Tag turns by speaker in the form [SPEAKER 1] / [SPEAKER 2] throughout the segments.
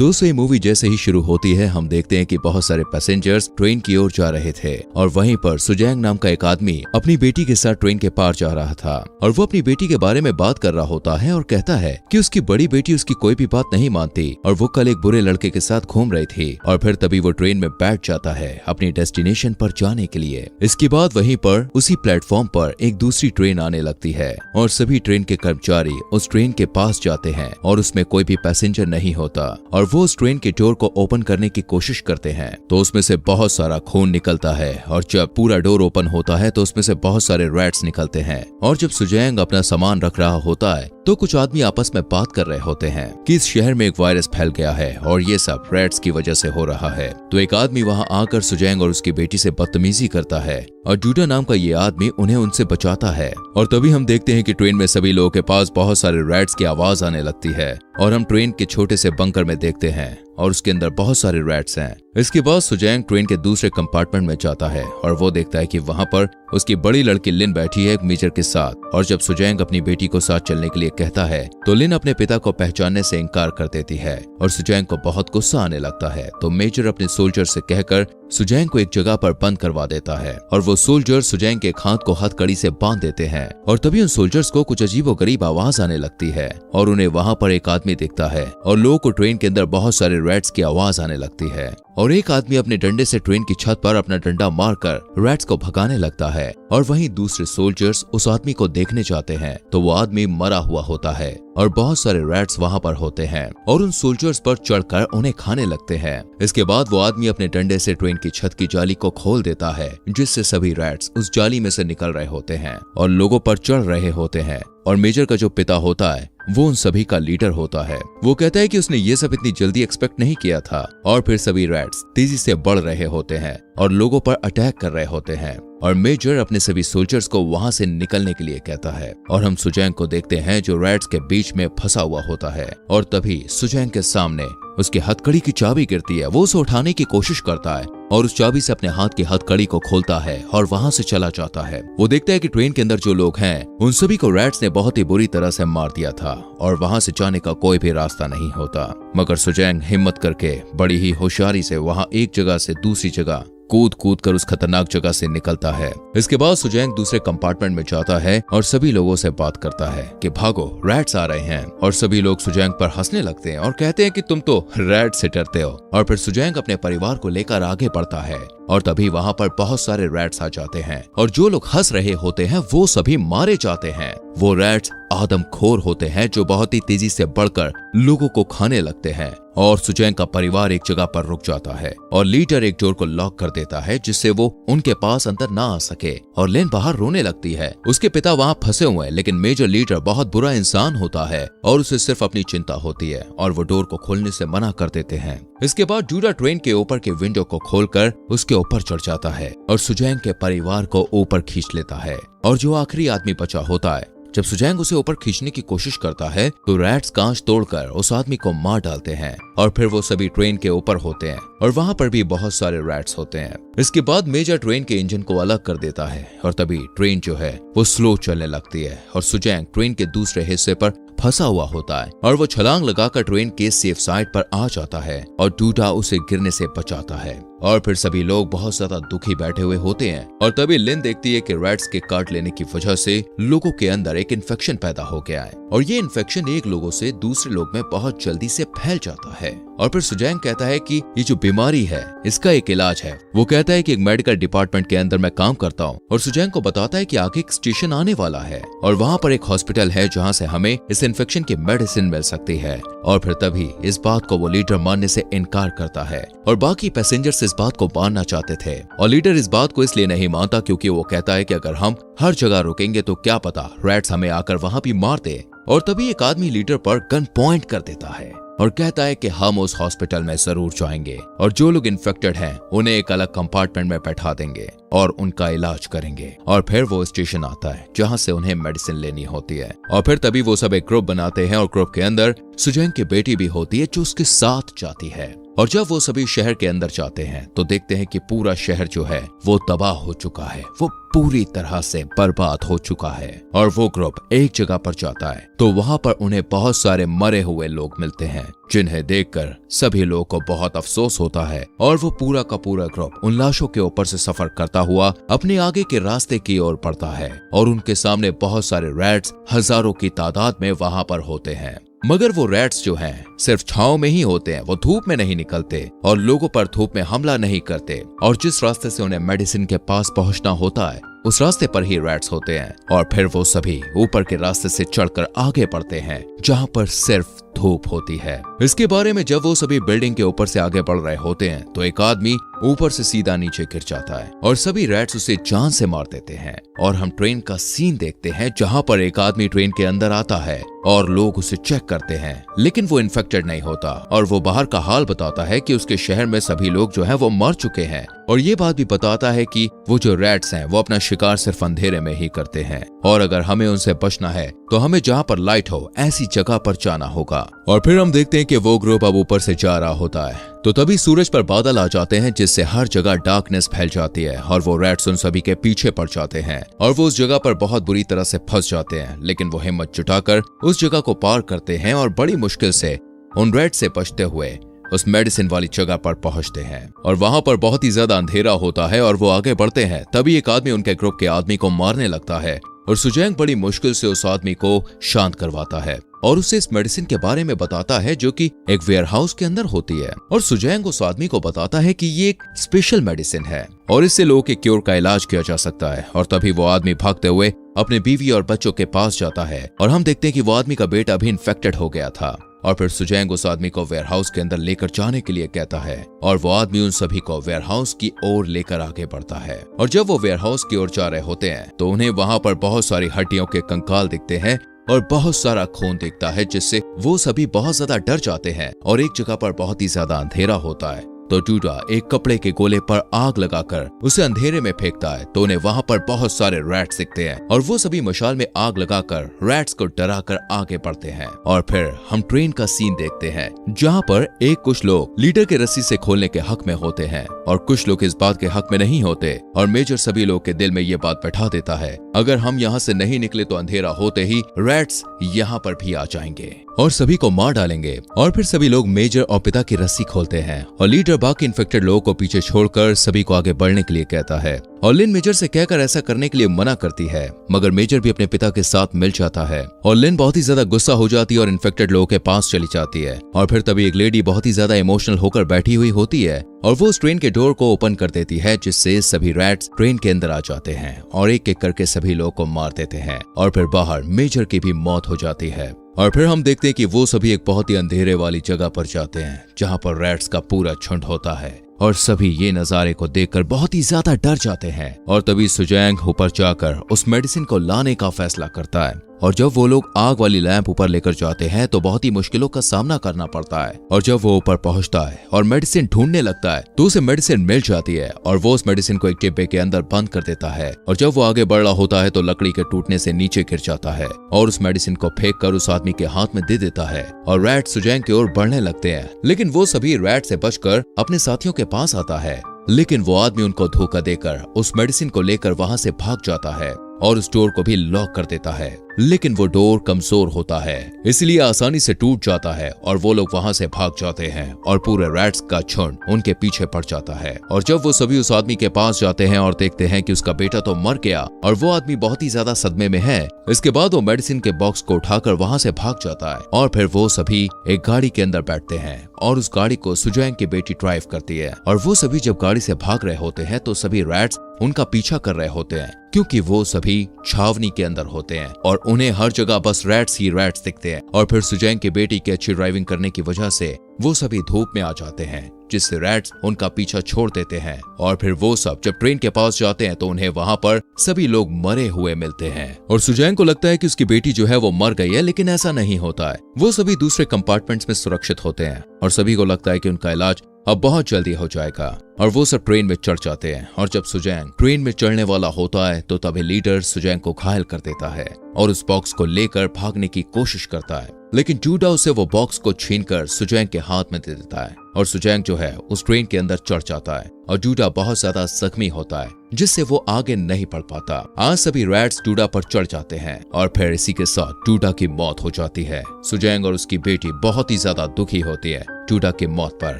[SPEAKER 1] दोस्तों ये मूवी जैसे ही शुरू होती है हम देखते हैं कि बहुत सारे पैसेंजर्स ट्रेन की ओर जा रहे थे और वहीं पर सुजैंग नाम का एक आदमी अपनी बेटी के साथ ट्रेन के पार जा रहा था और वो अपनी बेटी के बारे में बात कर रहा होता है और कहता है कि उसकी बड़ी बेटी उसकी कोई भी बात नहीं मानती और वो कल एक बुरे लड़के के साथ घूम रही थी और फिर तभी वो ट्रेन में बैठ जाता है अपनी डेस्टिनेशन पर जाने के लिए। इसके बाद वहीं पर उसी प्लेटफॉर्म पर एक दूसरी ट्रेन आने लगती है और सभी ट्रेन के कर्मचारी उस ट्रेन के पास जाते हैं और उसमें कोई भी पैसेंजर नहीं होता और वो उस ट्रेन के डोर को ओपन करने की कोशिश करते हैं तो उसमें से बहुत सारा खून निकलता है और जब पूरा डोर ओपन होता है तो उसमें से बहुत सारे रैट्स निकलते हैं। और जब सुजैंग अपना सामान रख रहा होता है तो कुछ आदमी आपस में बात कर रहे होते हैं कि इस शहर में एक वायरस फैल गया है और ये सब रैट्स की वजह से हो रहा है। तो एक आदमी वहां आकर सुजैंग और उसकी बेटी से बदतमीजी करता है और जूडा नाम का ये आदमी उन्हें उनसे बचाता है। और तभी हम देखते हैं कि ट्रेन में सभी लोगों के पास बहुत सारे रैट्स की आवाज आने लगती है और हम ट्रेन के छोटे से बंकर में देखते हैं और उसके अंदर बहुत सारे रैट्स हैं। इसके बाद सुजैंग ट्रेन के दूसरे कंपार्टमेंट में जाता है और वो देखता है कि वहां पर उसकी बड़ी लड़की लिन बैठी है एक मेजर के साथ। और जब सुजैंग अपनी बेटी को साथ चलने के लिए कहता है तो लिन अपने पिता को पहचानने से इनकार कर देती है और सुजैंग को बहुत गुस्सा आने लगता है। तो मेजर अपने सोल्जर से कहकर सुजैंग को एक जगह पर बंद करवा देता है और वो सोल्जर सुजैंग के एक हाथ को हथकड़ी से बांध देते हैं। और तभी उन सोल्जर्स को कुछ अजीबोगरीब आवाज आने लगती है और उन्हें वहां पर एक आदमी दिखता है और लोगों को ट्रेन के अंदर बहुत सारे रैट्स की आवाज आने लगती है और एक आदमी अपने डंडे से ट्रेन की छत पर अपना डंडा मारकर रैट्स को भगाने लगता है। और वहीं दूसरे सोल्जर्स उस आदमी को देखने जाते हैं तो वो आदमी मरा हुआ होता है और बहुत सारे रैट्स वहां पर होते हैं और उन सोल्जर्स पर चढ़कर उन्हें खाने लगते हैं। इसके बाद वो आदमी अपने डंडे से ट्रेन की छत की जाली को खोल देता है जिससे सभी रैट्स उस जाली में से निकल रहे होते हैं और लोगों पर चढ़ रहे होते हैं। और मेजर का जो पिता होता है वो उन सभी का लीडर होता है। वो कहता है कि उसने ये सब इतनी जल्दी एक्सपेक्ट नहीं किया था। और फिर सभी रैट्स तेजी से बढ़ रहे होते हैं और लोगों पर अटैक कर रहे होते हैं और मेजर अपने सभी सोल्जर्स को वहां से निकलने के लिए कहता है। और हम सुजैंग को देखते हैं जो रैट्स के बीच में फंसा हुआ होता है और तभी सुजैंग के सामने उसकी हथकड़ी की चाबी गिरती है। वो उसे उठाने की कोशिश करता है और उस चाबी से अपने हाथ की हथकड़ी को खोलता है और वहां से चला जाता है। वो देखता है कि ट्रेन के अंदर जो लोग हैं उन सभी को रैट्स ने बहुत ही बुरी तरह से मार दिया था और वहां से जाने का कोई भी रास्ता नहीं होता। मगर सुजैंग हिम्मत करके बड़ी ही होशियारी से वहां एक जगह से दूसरी जगह कूद कूद कर उस खतरनाक जगह से निकलता है। इसके बाद सुजैंग दूसरे कंपार्टमेंट में जाता है और सभी लोगों से बात करता है कि भागो रैट्स आ रहे हैं। और सभी लोग सुजैंग पर हंसने लगते हैं और कहते हैं कि तुम तो रैट से डरते हो। और फिर सुजैंग अपने परिवार को लेकर आगे बढ़ता है और तभी वहां पर बहुत सारे रैट्स आ जाते हैं और जो लोग हंस रहे होते हैं वो सभी मारे जाते हैं। वो रैट्स आदमखोर होते हैं जो बहुत ही तेजी से बढ़कर लोगों को खाने लगते हैं। और सुजैंग का परिवार एक जगह पर रुक जाता है और लीडर एक डोर को लॉक कर देता है जिससे वो उनके पास अंदर ना आ सके। और लिन बाहर रोने लगती है। उसके पिता वहां फंसे हुए हैं लेकिन मेजर लीडर बहुत बुरा इंसान होता है और उसे सिर्फ अपनी चिंता होती है और वो डोर को खोलने से मना कर देते हैं। इसके बाद जूडा ट्रेन के ऊपर के विंडो को खोलकर उसके ऊपर चढ़ जाता है और सुजैंग के परिवार को ऊपर खींच लेता है। और जो आखिरी आदमी बचा होता है जब सुजैंग उसे ऊपर खींचने की कोशिश करता है तो रैट्स कांच तोड़कर उस आदमी को मार डालते हैं और फिर वो सभी ट्रेन के ऊपर होते हैं और वहां पर भी बहुत सारे रैट्स होते हैं। इसके बाद मेजर ट्रेन के इंजन को अलग कर देता है और तभी ट्रेन जो है वो स्लो चलने लगती है और सुजैंग ट्रेन के दूसरे हिस्से पर फंसा हुआ होता है और वो छलांग लगाकर ट्रेन के सेफ साइड पर आ जाता है और जूडा उसे गिरने से बचाता है। और फिर सभी लोग बहुत ज्यादा दुखी बैठे हुए होते हैं और तभी लिन देखती है कि रैट्स के काट लेने की वजह से लोगों के अंदर एक इन्फेक्शन पैदा हो गया है और ये इन्फेक्शन एक लोगों से दूसरे लोग में बहुत जल्दी से फैल जाता है। और फिर सुजैंग कहता है कि ये जो बीमारी है इसका एक इलाज है। वो कहता है कि एक मेडिकल डिपार्टमेंट के अंदर मैं काम करता हूँ और सुजैंग को बताता है कि आगे एक स्टेशन आने वाला है और वहाँ पर एक हॉस्पिटल है जहाँ से हमें इस इन्फेक्शन की मेडिसिन मिल सकती है। और फिर तभी इस बात को वो लीडर मानने से इनकार करता है और बाकी पैसेंजर्स इस बात को मानना चाहते थे और लीडर इस बात को इसलिए नहीं मानता क्योंकि वो कहता है कि अगर हम हर जगह रुकेंगे तो क्या पता रैट्स हमें आकर वहाँ भी मार दे। और तभी एक आदमी लीडर पर गन पॉइंट कर देता है और कहता है कि हम उस हॉस्पिटल में जरूर जाएंगे और जो लोग इन्फेक्टेड हैं उन्हें एक अलग कंपार्टमेंट में बैठा देंगे और उनका इलाज करेंगे। और फिर वो स्टेशन आता है जहां से उन्हें मेडिसिन लेनी होती है और फिर तभी वो सब एक ग्रुप बनाते हैं और ग्रुप के अंदर सुजैंग की बेटी भी होती है जो उसके साथ जाती है। और जब वो सभी शहर के अंदर जाते हैं तो देखते हैं कि पूरा शहर जो है वो तबाह हो चुका है, वो पूरी तरह से बर्बाद हो चुका है। और वो ग्रुप एक जगह पर जाता है तो वहां पर उन्हें बहुत सारे मरे हुए लोग मिलते हैं, जिन्हें देखकर सभी लोगों को बहुत अफसोस होता है। और वो पूरा का पूरा ग्रुप उन लाशों के ऊपर से सफर करता हुआ अपने आगे के रास्ते की ओर बढ़ता है और उनके सामने बहुत सारे रैट्स हजारों की तादाद में वहां पर होते हैं। मगर वो रैट्स जो हैं सिर्फ छांव में ही होते हैं, वो धूप में नहीं निकलते और लोगों पर धूप में हमला नहीं करते। और जिस रास्ते से उन्हें मेडिसिन के पास पहुंचना होता है उस रास्ते पर ही रैट्स होते हैं। और फिर वो सभी ऊपर के रास्ते से चढ़कर आगे बढ़ते हैं जहां पर सिर्फ धूप होती है। इसके बारे में जब वो सभी बिल्डिंग के ऊपर से आगे बढ़ रहे होते हैं तो एक आदमी ऊपर से सीधा नीचे गिर जाता है और सभी रैट्स उसे जान से मार देते हैं। और हम ट्रेन का सीन देखते हैं जहां पर एक आदमी ट्रेन के अंदर आता है और लोग उसे चेक करते हैं, लेकिन वो इन्फेक्टेड नहीं होता। और वो बाहर का हाल बताता है कि उसके शहर में सभी लोग जो है वो मर चुके हैं। और ये बात भी बताता है कि वो जो रैट्स हैं वो अपना शिकार सिर्फ अंधेरे में ही करते हैं और अगर हमें उनसे बचना है तो हमें जहां पर लाइट हो ऐसी जगह पर जाना होगा। और फिर हम देखते हैं कि वो ग्रुप अब ऊपर से जा रहा होता है तो तभी सूरज पर बादल आ जाते हैं जिससे हर जगह डार्कनेस फैल जाती है और वो रैट्स उन सभी के पीछे पड़ जाते हैं और वो उस जगह पर बहुत बुरी तरह से फंस जाते हैं। लेकिन वो हिम्मत जुटाकर उस जगह को पार करते हैं और बड़ी मुश्किल से उन रैट्स से बचते हुए उस मेडिसिन वाली जगह पर पहुंचते हैं। और वहां पर बहुत ही ज्यादा अंधेरा होता है और वो आगे बढ़ते हैं। तभी एक आदमी उनके ग्रुप के आदमी को मारने लगता है और सुजैंग बड़ी मुश्किल से उस आदमी को शांत करवाता है और उसे इस मेडिसिन के बारे में बताता है जो कि एक वेयरहाउस के अंदर होती है। और सुजैंग उस आदमी को बताता है कि ये एक स्पेशल मेडिसिन है और इससे लोगों के क्योर का इलाज किया जा सकता है। और तभी वो आदमी भागते हुए अपने बीवी और बच्चों के पास जाता है और हम देखते हैं कि वो आदमी का बेटा भी इन्फेक्टेड हो गया था। और फिर सुजैंग उस आदमी को वेयरहाउस के अंदर लेकर जाने के लिए कहता है और वो आदमी उन सभी को वेयरहाउस की ओर लेकर आगे बढ़ता है। और जब वो वेयरहाउस की ओर जा रहे होते हैं तो उन्हें वहां पर बहुत सारी हड्डियों के कंकाल दिखते हैं और बहुत सारा खून दिखता है, जिससे वो सभी बहुत ज्यादा डर जाते हैं। और एक जगह पर बहुत ही ज्यादा अंधेरा होता है तो जूडा एक कपड़े के गोले पर आग लगाकर उसे अंधेरे में फेंकता है तो उन्हें वहां पर बहुत सारे रैट्स दिखते हैं और वो सभी मशाल में आग लगाकर रैट्स को डराकर आगे बढ़ते हैं। और फिर हम ट्रेन का सीन देखते हैं जहां पर कुछ लोग लीडर के रस्सी से खोलने के हक में होते हैं और कुछ लोग इस बात के हक में नहीं होते। और मेजर सभी लोग के दिल में ये बात बैठा देता है अगर हम यहाँ से नहीं निकले तो अंधेरा होते ही रैट्स यहाँ पर भी आ जाएंगे और सभी को मार डालेंगे। और फिर सभी लोग मेजर और पिता की रस्सी खोलते हैं और लीडर बाकी इन्फेक्टेड लोगों को पीछे छोड़कर सभी को आगे बढ़ने के लिए कहता है और लिन मेजर से कहकर ऐसा करने के लिए मना करती है, मगर मेजर भी अपने पिता के साथ मिल जाता है और लिन बहुत ही ज्यादा गुस्सा हो जाती है और इन्फेक्टेड लोगों के पास चली जाती है। और फिर तभी एक लेडी बहुत ही ज्यादा इमोशनल होकर बैठी हुई होती है और वो उस ट्रेन के डोर को ओपन कर देती है, जिससे सभी रैट्स ट्रेन के अंदर आ जाते हैं और एक एक करके सभी लोगों को मार देते हैं। और फिर बाहर मेजर की भी मौत हो जाती है। और फिर हम देखते हैं कि वो सभी एक बहुत ही अंधेरे वाली जगह पर जाते हैं जहां पर रैट्स का पूरा झुंड होता है और सभी ये नजारे को देखकर बहुत ही ज्यादा डर जाते हैं। और तभी सुजैंग ऊपर जाकर उस मेडिसिन को लाने का फैसला करता है और जब वो लोग आग वाली लैंप ऊपर लेकर जाते हैं तो बहुत ही मुश्किलों का सामना करना पड़ता है। और जब वो ऊपर पहुंचता है और मेडिसिन ढूंढने लगता है तो उसे मेडिसिन मिल जाती है और वो उस मेडिसिन को एक डिब्बे के अंदर बंद कर देता है। और जब वो आगे बढ़ रहा होता है तो लकड़ी के टूटने से नीचे गिर जाता है और उस मेडिसिन को फेंक कर उस आदमी के हाथ में दे देता है और रैट सुजैंग की ओर बढ़ने लगते हैं। लेकिन वो सभी रैट से बचकर अपने साथियों के पास आता है, लेकिन वो आदमी उनको धोखा देकर उस मेडिसिन को लेकर वहां से भाग जाता है और उस डोर को भी लॉक कर देता है। लेकिन वो डोर कमजोर होता है इसलिए आसानी से टूट जाता है और वो लोग वहां से भाग जाते हैं और पूरे रैट्स का झुंड उनके पीछे पड़ जाता है। और जब वो सभी उस आदमी के पास जाते हैं और देखते हैं कि उसका बेटा तो मर गया और वो आदमी बहुत ही ज्यादा सदमे में है, इसके बाद वो मेडिसिन के बॉक्स को उठाकर वहां से भाग जाता है। और फिर वो सभी एक गाड़ी के अंदर बैठते हैं और उस गाड़ी को सुजैंग की बेटी ड्राइव करती है। और वो सभी जब गाड़ी से भाग रहे होते हैं तो सभी रैट्स उनका पीछा कर रहे होते हैं क्योंकि वो सभी छावनी के अंदर होते हैं और उन्हें हर जगह बस रैट्स ही रैट्स दिखते हैं। और फिर सुजैंग की बेटी की अच्छी ड्राइविंग करने की वजह से वो सभी धूप में आ जाते हैं, जिससे रैट्स उनका पीछा छोड़ देते हैं। और फिर वो सब जब ट्रेन के पास जाते हैं तो उन्हें वहां पर सभी लोग मरे हुए मिलते हैं और सुजैंग को लगता है कि उसकी बेटी जो है वो मर गई है, लेकिन ऐसा नहीं होता है। वो सभी दूसरे कंपार्टमेंट्स में सुरक्षित होते हैं और सभी को लगता है कि उनका इलाज अब बहुत जल्दी हो जाएगा। और वो सब ट्रेन में चढ़ जाते हैं और जब सुजैंग ट्रेन में चढ़ने वाला होता है तो तभी लीडर सुजैंग को घायल कर देता है और उस बॉक्स को लेकर भागने की कोशिश करता है। लेकिन जूडा उसे वो बॉक्स को छीनकर सुजैंग के हाथ में दे देता है और सुजैंग जो है उस ट्रेन के अंदर चढ़ जाता है और जूडा बहुत ज्यादा जख्मी होता है जिससे वो आगे नहीं बढ़ पाता। आज सभी रैट्स जूडा पर चढ़ जाते हैं और फिर इसी के साथ जूडा की मौत हो जाती है। सुजैंग और उसकी बेटी बहुत ही ज्यादा दुखी होती है जूडा की मौत पर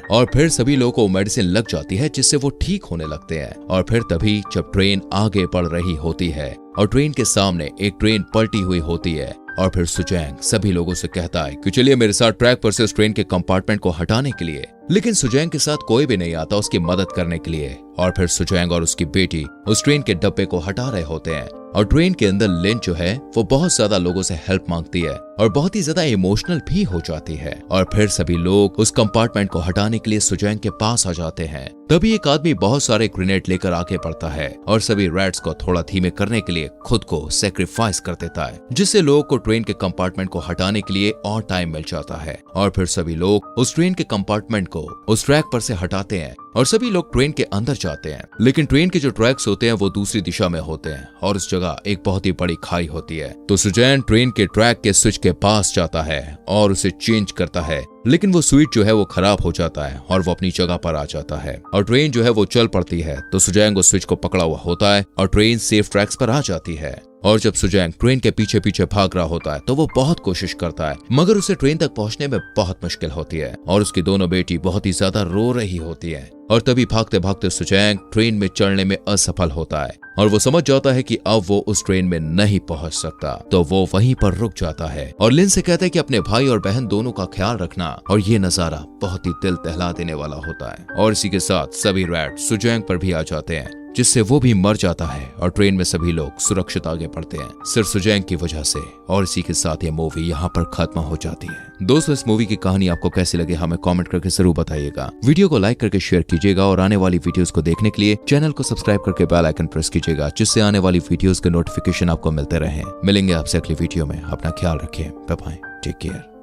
[SPEAKER 1] और फिर सभी लोगों को मेडिसिन लग जाती है जिससे वो ठीक होने लगते हैं। और फिर तभी जब ट्रेन आगे बढ़ रही होती है और ट्रेन के सामने एक ट्रेन पलटी हुई होती है और फिर सुजैंग सभी लोगों से कहता है कि चलिए मेरे साथ ट्रैक पर से उस ट्रेन के कंपार्टमेंट को हटाने के लिए। लेकिन सुजैंग के साथ कोई भी नहीं आता उसकी मदद करने के लिए और फिर सुजैंग और उसकी बेटी उस ट्रेन के डब्बे को हटा रहे होते हैं और ट्रेन के अंदर लिन जो है वो बहुत ज्यादा लोगों से हेल्प मांगती है और बहुत ही ज्यादा इमोशनल भी हो जाती है। और फिर सभी लोग उस कंपार्टमेंट को हटाने के लिए सुजैंग के पास आ जाते हैं। तभी एक आदमी बहुत सारे ग्रेनेड लेकर आगे बढ़ता है और सभी रैट्स को थोड़ा धीमे करने के लिए खुद को सेक्रीफाइस कर देता है जिससे लोगों को ट्रेन के कंपार्टमेंट को हटाने के लिए और टाइम मिल जाता है। और फिर सभी लोग उस ट्रेन के कंपार्टमेंट को उस ट्रैक पर से हटाते हैं और सभी लोग ट्रेन के अंदर जाते हैं। लेकिन ट्रेन के जो ट्रैक्स होते हैं वो दूसरी दिशा में होते हैं और उस जगह एक बहुत ही बड़ी खाई होती है। तो सुजैन ट्रेन के ट्रैक के स्विच के पास जाता है और उसे चेंज करता है, लेकिन वो स्विच जो है वो खराब हो जाता है और वो अपनी जगह पर आ जाता है और ट्रेन जो है वो चल पड़ती है। तो सुजैंग उस स्विच को पकड़ा हुआ होता है और ट्रेन सेफ ट्रैक्स पर आ जाती है। और जब सुजैंग ट्रेन के पीछे पीछे भाग रहा होता है तो वो बहुत कोशिश करता है मगर उसे ट्रेन तक पहुंचने में बहुत मुश्किल होती है और उसकी दोनों बेटी बहुत ही ज्यादा रो रही होती है। और तभी भागते भागते सुजैंग ट्रेन में चढ़ने में असफल होता है और वो समझ जाता है कि अब वो उस ट्रेन में नहीं पहुंच सकता। तो वो वहीं पर रुक जाता है और लिन से कहता है कि अपने भाई और बहन दोनों का ख्याल रखना। और ये नजारा बहुत ही दिल दहला देने वाला होता है और इसी के साथ सभी रैट सुजैंग पर भी आ जाते हैं जिससे वो भी मर जाता है और ट्रेन में सभी लोग सुरक्षित आगे बढ़ते हैं सिर्फ सुजैंग की वजह से। और इसी के साथ ये मूवी यहाँ पर खत्म हो जाती है। दोस्तों इस मूवी की कहानी आपको कैसी लगी हमें कमेंट करके जरूर बताइएगा। वीडियो को लाइक करके शेयर कीजिएगा और आने वाली वीडियोस को देखने के लिए चैनल को सब्सक्राइब करके बेल आइकन प्रेस कीजिएगा जिससे आने वाली वीडियोस के नोटिफिकेशन आपको मिलते रहे। मिलेंगे आपसे अगली वीडियो में। अपना ख्याल रखिए। Bye bye. Take care.